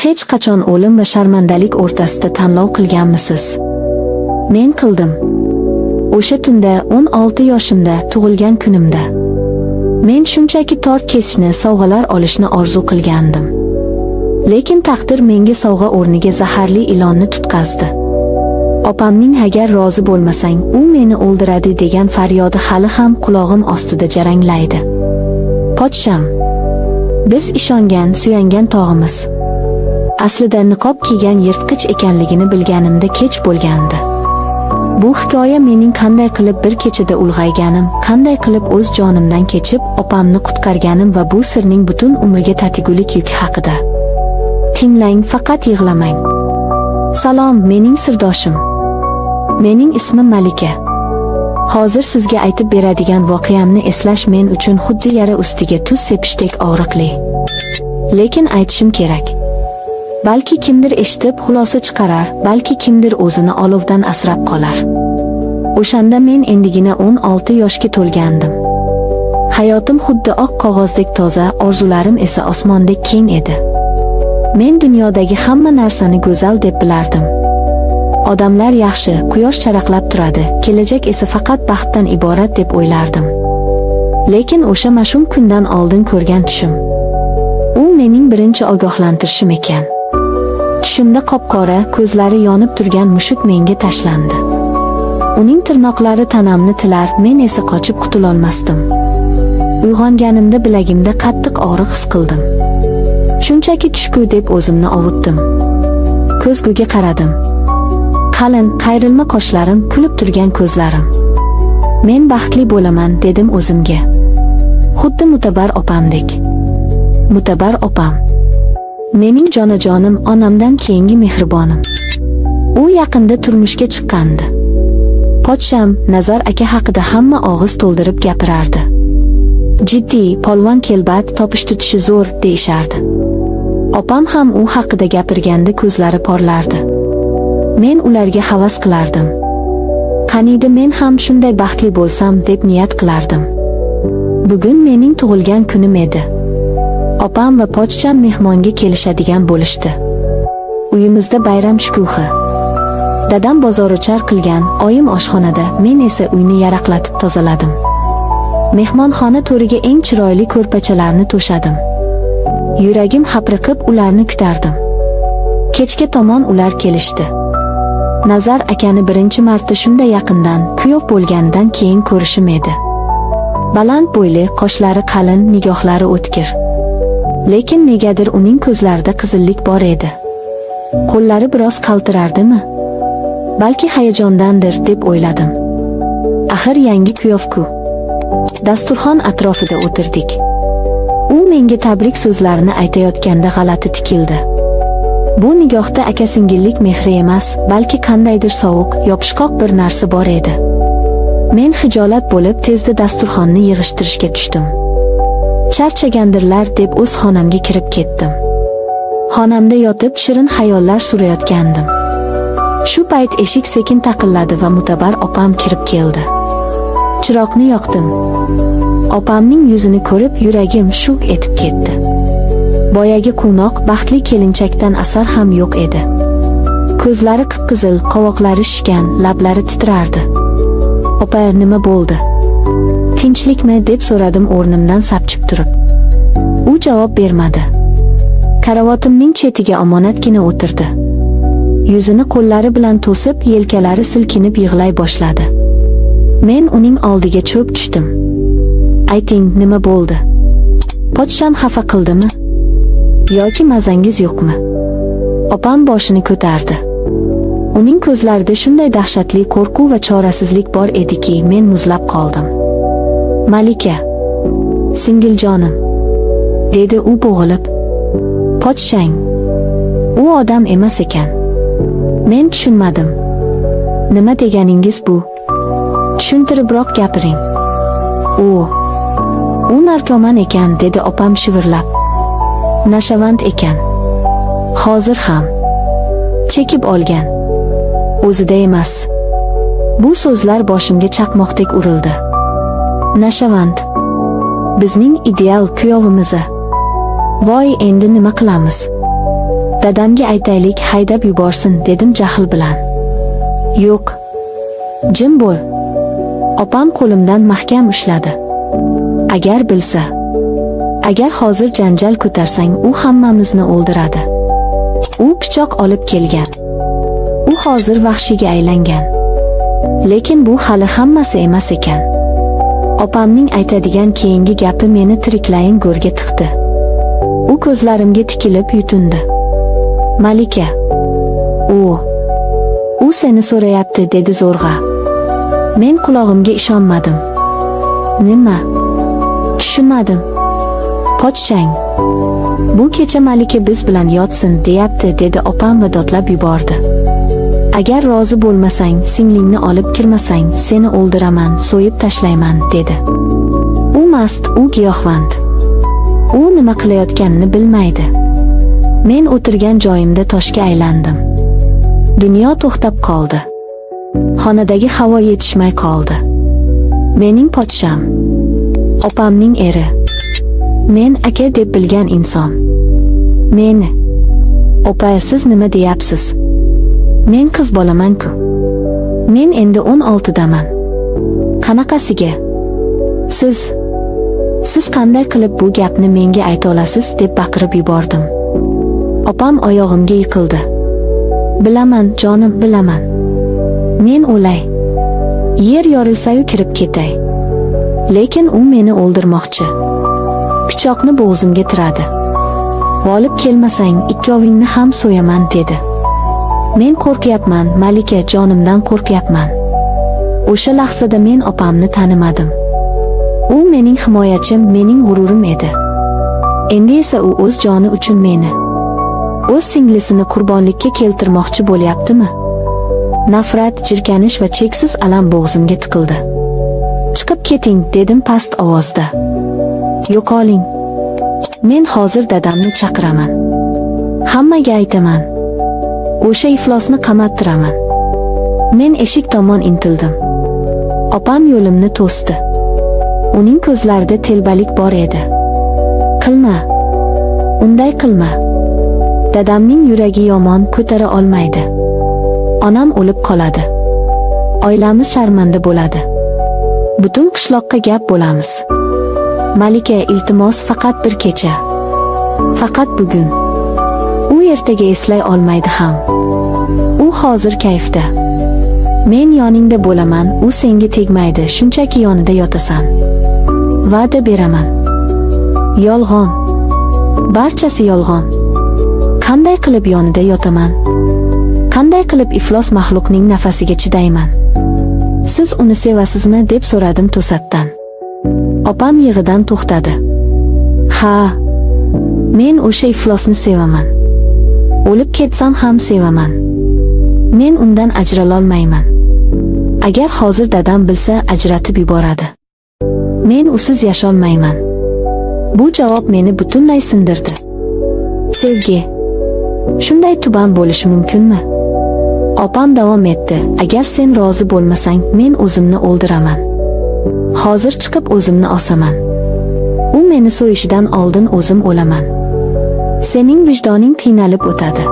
hech qachon o'lim va sharmandalik o'rtasida tanlov qilganmisiz? Men qildim. O'sha tunda 16 yoshimda, tug'ilgan kunimda. Men shunchaki tort kesishni, sovg'alar olishni orzu qilgandim. Lekin taqdir menga sovg'a o'rniga zaharli ilonni tutqazdi. Opamning agar rozi bo'lmasang, u meni o'ldiradi degan faryodi hali ham qulog'im ostida jaranglaydi. Podsham, biz ishongan, suyangan tog'imiz. Aslida niqob kiygan yirtqich ekanligini bilganimda kech bo'lgandi. Bu hikoya mening qanday qilib bir kechada ulg'ayganim, qanday qilib o'z jonimdan kechib, opamni qutqarganim va bu sirning butun umriga tatigulik yuki haqida. Tinglang, faqat yig'lamang. Salom, mening sirdoshim. Mening ismim Malika. Hozir sizga aytib beradigan voqeamni eslash men uchun xuddi yara ustiga tuz sepishdek og'riqli. Lekin aytishim kerak. Balki kimdir eshitib xulosa chiqarar, balki kimdir o'zini olovdan asrab qolar. O'shanda men endigina 16 yoshga to'lgandim. Hayotim xuddi oq qog'ozdek toza, orzularim esa osmondek keng edi. Men dunyodagi hamma narsani go'zal deb bilardim. Odamlar yaxshi, quyosh charaqlab turadi, kelajak esa faqat baxtdan iborat deb o'ylardim. Lekin o'sha mash'um kundan oldin ko'rgan tushim. U mening birinchi ogohlantirishim ekan. Tushimda qop-qora, ko'zlari yonib turgan mushuk menga tashlandi. Uning tirnoqlari tanamni tilar, men esa qochib qutulolmasdim. Uyg'onganimda bilagimda qattiq og'riq his qildim. Shunchaki tushku deb o'zimni ovutdim. Ko'zguga qaradim. Qalin, qayrilma qoshlarim, kulib turgan ko'zlarim. Men baxtli bo'laman, dedim o'zimga. Xuddi Mutabar opamdek. Mutabar opam. Mening jonajonim, onamdan keyingi mehribonim. U yaqinda turmushga chiqqandi. Podsham, Nazar aka haqida hamma og'iz to'ldirib gapirardi. Jiddiy, polvon kelbat, topish tutishi zo'r, deyishardi. Opam ham u haqida gapirganda ko'zlari porlardi. Men ularga havas qilardim. Qaniydi men ham shunday baxtli bo'lsam deb niyat qilardim. Bugun mening tug'ilgan kunim edi. Opam va podsham mehmonga kelishadigan bo'lishdi. Uyimizda bayram shukuhi. Dadam bozor-o'char qilgan, oyim oshxonada, men esa uyni yaraqlatib tozaladim. Mehmonxona to'riga eng chiroyli ko'rpachalarni to'shadim. Yuragim hapriqib ularni kutardim. Kechga tomon ular kelishdi. Nazar akani birinchi marta shunday yaqindan, kuyov bo'lganidan keyin ko'rishim edi. Baland bo'yli, qoshlari qalin, nigohlari o'tkir. Lekin negadir uning ko'zlarida qizillik bor edi. Qo'llari biroz qaltirardimi? Balki hayajondandir deb o'yladim. Axir yangi kuyovku. Dasturxon atrofida o'tirdik. U menga tabrik so'zlarini aytayotganda g'alati tikildi. Bu nigohda aka-singillik mehri emas, balki qandaydir sovuq, yopishqoq bir narsa bor edi. Men xijolat bo'lib tezda dasturxonni yig'ishtirishga tushdim. Charchagandirlar deb o'z xonamga kirib ketdim. Xonamda yotib shirin xayollar surayotgandim. Shu payt eshik sekin taqilladi va Mutabar opam kirib keldi. Chiroqni yoqdim. Opamning yuzini ko'rib yuragim shuk etib ketdi. Boyagi quvnoq, baxtli kelinchakdan asar ham yo'q edi. Ko'zlari qip-qizil, qovoqlari shishgan, lablari titrardi. "Opa, nima bo'ldi? Tinchlikmi?" deb so'radim o'rnimdan sapchib turib. U javob bermadi. Karavotimning chetiga omonatgina o'tirdi. Yuzini qo'llari bilan to'sib, yelkalari silkinib yig'lay boshladi. Men uning oldiga cho'k tushdim. "Ayting, nima bo'ldi? Podsham xafa qildimi? Yoki mazangiz yo'qmi?" Opam boshini ko'tardi. Uning ko'zlarida shunday dahshatli qo'rquv va chorasizlik bor ediki, men muzlab qoldim. "Malika, singiljonim", dedi u bo'g'ilib. "Podshang, u odam emas ekan." Men tushunmadim. "Nima deganingiz bu? Tushuntiribroq gapiring." U narkoman ekan", dedi opam shivirlab. "Nashavand ekan. Hozir ham chekib olgan. O'zida emas." Bu so'zlar boshimga chaqmoqdek urildi. Nashavand. Bizning ideal kuyovimiz. Voy, endi nima qilamiz? Dadamga aytaylik, haydab yuborsin, dedim jahl bilan. Yo'q. Jim bo'l. Opam qo'limdan mahkam ushladi. Agar bilsa, agar hozir janjal ko'tarsang, u hammamizni o'ldiradi. U pichoq olib kelgan. U hozir vahshiyga aylangan. Lekin bu hali hammasi emas ekan. Opamning aytadigan keyingi gapi meni tiriklayin go'rga tiqdi. U ko'zlarimga tikilib yutindi. Malika, u seni so'rayapti, dedi zo'rg'a. Men qulog'imga ishonmadim. Nima? Tushunmadim. Pochchang. Bu kecha Malika biz bilan yotsin deyapti, dedi opam va dodlab yubordi. Agar rozi bo'lmasang, singlingni olib kirmasang, seni o'ldiraman, so'yib tashlayman, dedi. U mast, u giyohvand. U nima qilayotganini bilmaydi. Men o'tirgan joyimda toshga aylandim. Dunyo to'xtab qoldi. Xonadagi havo yetishmay qoldi. Mening pochcham, opamning eri, men aka deb bilgan inson. Meni, opa, siz nima deyapsiz? Men qiz bolaman-ku. Men endi 16 daman. Qanaqasiga? Siz qanday qilib bu gapni menga ayta olasiz, deb baqirib yubordim. Opam oyog'imga yiqildi. Bilaman, jonim, bilaman. Men o'lay. Yer yorilsa-yu kirib ketay. Lekin u meni o'ldirmoqchi. Pichoqni bo'g'zimga tiradi. G'olib kelmasang, ikkovingni ham so'yaman, dedi. Men qo'rqyapman, Malika, jonimdan qo'rqyapman. O'sha lahzada men opamni tanimadim. U mening himoyachim, mening g'ururim edi. Endi esa u o'z joni uchun meni, o'z singlisini qurbonlikka keltirmoqchi bo'lyaptimi? Nafrat, jirkanish va cheksiz alam bo'g'zimga tiqildi. Chiqib keting, dedim past ovozda. Yo'qoling. Men hozir dadamni chaqiraman. Hammaga aytaman. O'sha iflosni qamattiraman. Men eshik tomon intildim. Opam yo'limni to'sdi. Uning ko'zlarida telbalik bor edi. Qilma. Unday qilma. Dadamning yuragi yomon, ko'tara olmaydi. Onam o'lib qoladi. Oilamiz sharmanda bo'ladi. Butun qishloqqa gap bo'lamiz. Malika, iltimos, faqat bir kecha. Faqat bugun. U ertaga eslay olmaydi ham. U hozir kayfda. Men yoningda bo'laman, u senga tegmaydi, shunchaki yonida yotasan. Va'da beraman. Yolg'on. Barchasi yolg'on. Qanday qilib yonida yotaman? Qanday qilib iflos maxluqning nafasiga chidayman? Siz uni sevasizmi, deb so'radim to'satdan. Opam yig'idan to'xtadi. Ha, men o'sha iflosni sevaman. O'lib ketsam ham sevaman. Men undan ajralolmayman. Agar hozir dadam bilsa, ajratib yuboradi. Men usiz yasholmayman. Bu javob meni butunlay sindirdi. Sevgi shunday tuban bo'lishi mumkinmi? Opam davom etdi. Agar sen rozi bo'lmasang, men o'zimni o'ldiraman. Hozir chiqib o'zimni osaman. U meni so'yishidan oldin o'zim o'laman. Sening vijdoning qiynalib o'tadi.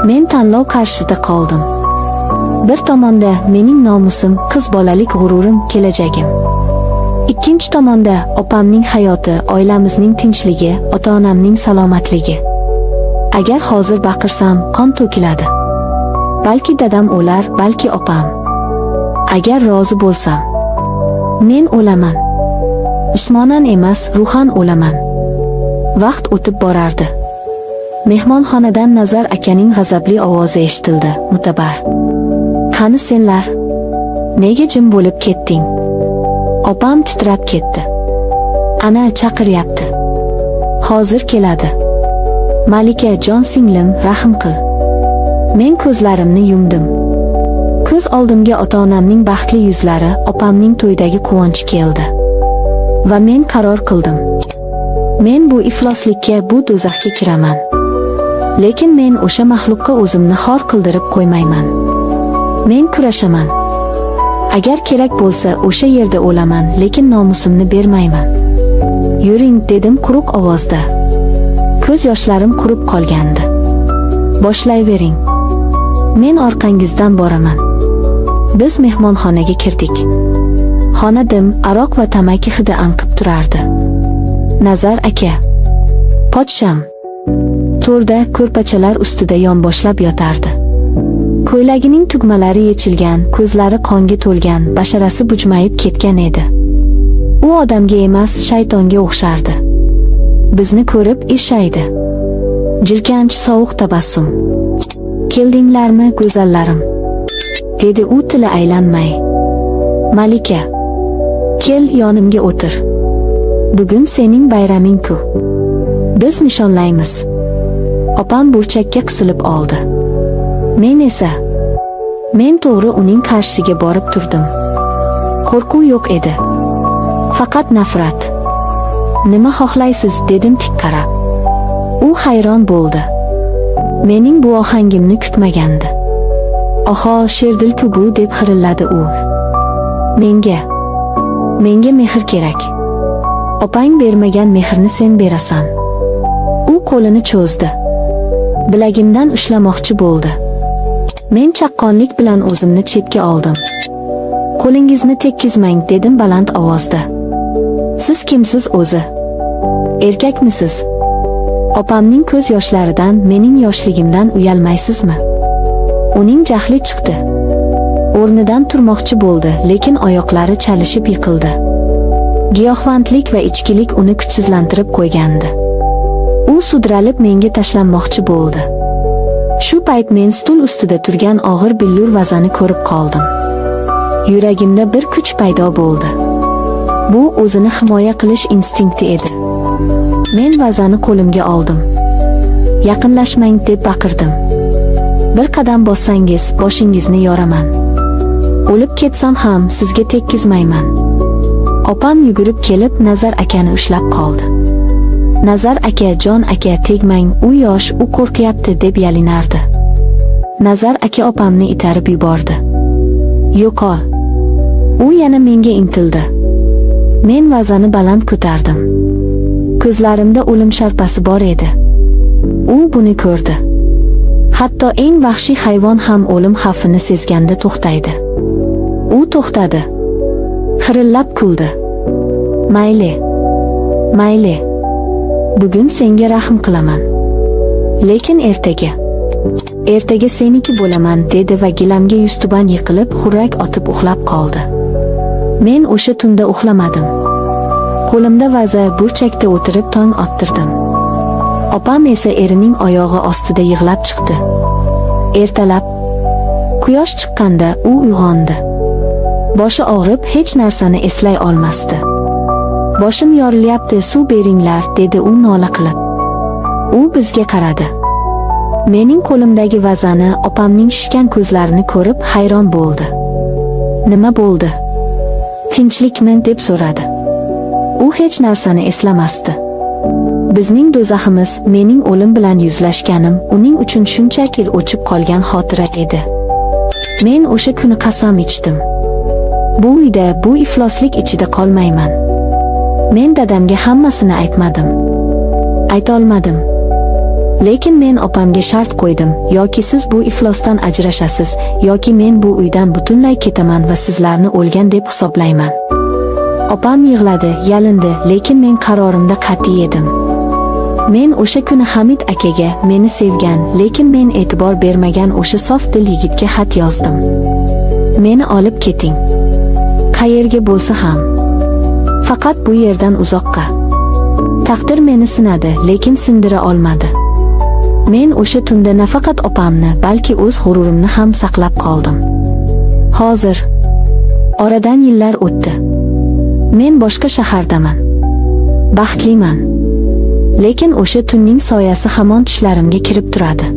Men tanlov qarshisida qoldim. Bir tomonda mening nomusim, qiz bolalik g'ururim, kelajagim. Ikkinchi tomonda opamning hayoti, oilamizning tinchligi, ota-onamning salomatligi. Agar hozir baqirsam, qon to'kiladi. Balki dadam o'lar, balki opam. Agar rozi bo'lsam, men o'laman. Jismonan emas, ruhan o'laman. Vaqt o'tib borardi. Mehmonxonadan Nazar akaning g'azabli ovozi eshitildi. Mutabar. Qani senlar? Nega jim bo'lib ketding? Opam titrab ketdi. Ana chaqiryapti. Hozir keladi. Malika, jon singlim, rahm qil. Men ko'zlarimni yumdim. Ko'z oldimga ota-onamning baxtli yuzlari, opamning to'ydagi quvonchi keldi. Va men qaror qildim. Men bu ifloslikka, bu do'zaxga kiraman. Lekin men o'sha maxluqqa o'zimni xor qildirib qo'ymayman. Men kurashaman. Agar kerak bo'lsa, o'sha yerda o'laman, lekin nomusimni bermayman. Yuring, dedim quruq ovozda. Ko'z yoshlarim qurib qolgandi. Boshlayvering. Men orqangizdan boraman. Biz mehmonxonaga kirdik. Xona dim, aroq va tamaki hidi anqib turardi. Nazar aka. Podsham. To'rda ko'rpachalar ustida yonboshlab yotardi. Ko'ylagining tugmalari yechilgan, ko'zlari qonga to'lgan, basharasi bujmayib ketgan edi. U odamga emas, shaytonga o'xshardi. Bizni ko'rib irshaydi. Jirkanch sovuq tabassum. Keldinglarmi, go'zallarim? Dedi u tili aylanmay. Malika, kel yonimga o'tir. Bugun sening bayraming-ku. Biz nishonlaymiz. Opam burchakka qisilib oldi. Men to'g'ri uning qarshisiga borib turdim. Qo'rquv yo'q edi. Faqat nafrat. Nima xohlaysiz, dedim tik qarab. U hayron bo'ldi. Mening bu ohangimni kutmagandi. Oho, sherdil-ku bu, deb xirilladi u. Menga mehr kerak. Opang bermagan mehrni sen berasan. U qo'lini cho'zdi. Bilagimdan ushlamoqchi bo'ldi. Men chaqqonlik bilan o'zimni chetga oldim. Qo'lingizni tekkizmang, dedim baland ovozda. Siz kimsiz o'zi? Erkakmisiz? Opamning ko'z yoshlaridan, mening yoshligimdan uyalmaysizmi? Uning jahli chiqdi. O'rnidan turmoqchi bo'ldi, lekin oyoqlari chalishib yiqildi. Giyohvandlik va ichkilik uni kuchsizlantirib qo'ygandi. U sudralib menga tashlanmoqchi bo'ldi. Shu payt men stul ustida turgan og'ir billur vazani ko'rib qoldim. Yuragimda bir kuch paydo bo'ldi. Bu o'zini himoya qilish instinkti edi. Men vazani qo'limga oldim. Yaqinlashmang, deb baqirdim. Bir qadam bossangiz, boshingizni yoraman. O'lib ketsam ham sizga tekkizmayman. Opam yugurib kelib Nazar akani ushlab qoldi. Nazar aka, jon aka, tegmang, u yosh, u qo'rqyapti, deb yalinardi. Nazar aka opamni itarib yubordi. Yo'qol. U yana menga intildi. Men vazani baland ko'tardim. Ko'zlarimda o'lim sharpasi bor edi. U buni ko'rdi. Hatto eng vahshiy hayvon ham o'lim xavfini sezganda to'xtaydi. U to'xtadi. Xirillab kuldi. Mayli. Bugun senga rahm qilaman. Lekin ertaga seniki bo'laman, dedi va gilamga yuztuban yiqilib, xurrak otib uxlab qoldi. Men o'sha tunda uxlamadim. Qo'limda vaza, burchakda o'tirib tong ottirdim. Opam esa erining oyog'i ostida yig'lab chiqdi. Ertalab quyosh chiqqanda u uyg'ondi. Boshi og'rib, hech narsani eslay olmasdi. Boshim yorilyapti, suv beringlar, dedi u nola qilib. U bizga qaradi. Mening qo'limdagi vazani, opamning shishgan ko'zlarini ko'rib hayron bo'ldi. Nima bo'ldi? Tinchlikmi, deb so'radi. U hech narsani eslamasdi. Bizning do'zaximiz, mening o'lim bilan yuzlashganim, uning uchun shunchaki o'chib qolgan xotira edi. Men o'sha kuni qasam ichdim. Bu uyda, bu ifloslik ichida qolmayman. Men dadamga hammasini aytmadim. Aytolmadim. Lekin men opamga shart qo'ydim, yoki siz bu iflosdan ajrashasiz, yoki men bu uydan butunlay ketaman va sizlarni o'lgan deb hisoblayman. Opam yig'ladi, yalindi, lekin men qarorimda qat'iy edim. Men o'sha kuni Hamid akaga, meni sevgan, lekin men e'tibor bermagan o'sha sof dil yigitga xat yozdim. Meni olib keting. Qayerga bo'lsa ham. Faqat bu yerdan uzoqqa. Taqdir meni sinadi, lekin sindira olmadi. Men o'sha tunda nafaqat opamni, balki o'z g'ururimni ham saqlab qoldim. Hozir oradan yillar o'tdi. Men boshqa shahardaman. Baxtliman. Lekin o'sha tunning soyasi hamon tushlarimga kirib turadi.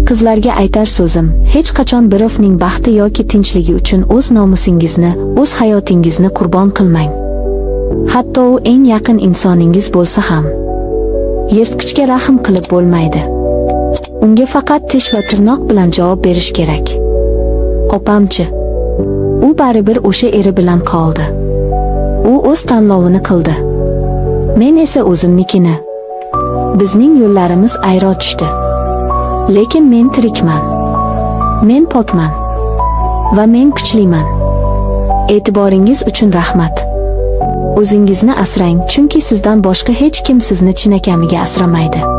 Qizlarga aytar so'zim, hech qachon birovning baxti yoki tinchligi uchun o'z nomusingizni, o'z hayotingizni qurbon qilmang. Hatto u eng yaqin insoningiz bo'lsa ham. Yirtqichga rahm qilib bo'lmaydi. Unga faqat tish va tirnoq bilan javob berish kerak. Opamchi? U baribir o'sha eri bilan qoldi. U o'z tanlovini qildi. Men esa o'zimnikini. Bizning yo'llarimiz ayro tushdi. Lekin men tirikman. Men pokman. Va men kuchliman. E'tiboringiz uchun rahmat. O'zingizni asrang, chunki sizdan boshqa hech kim sizni chinakamiga asramaydi.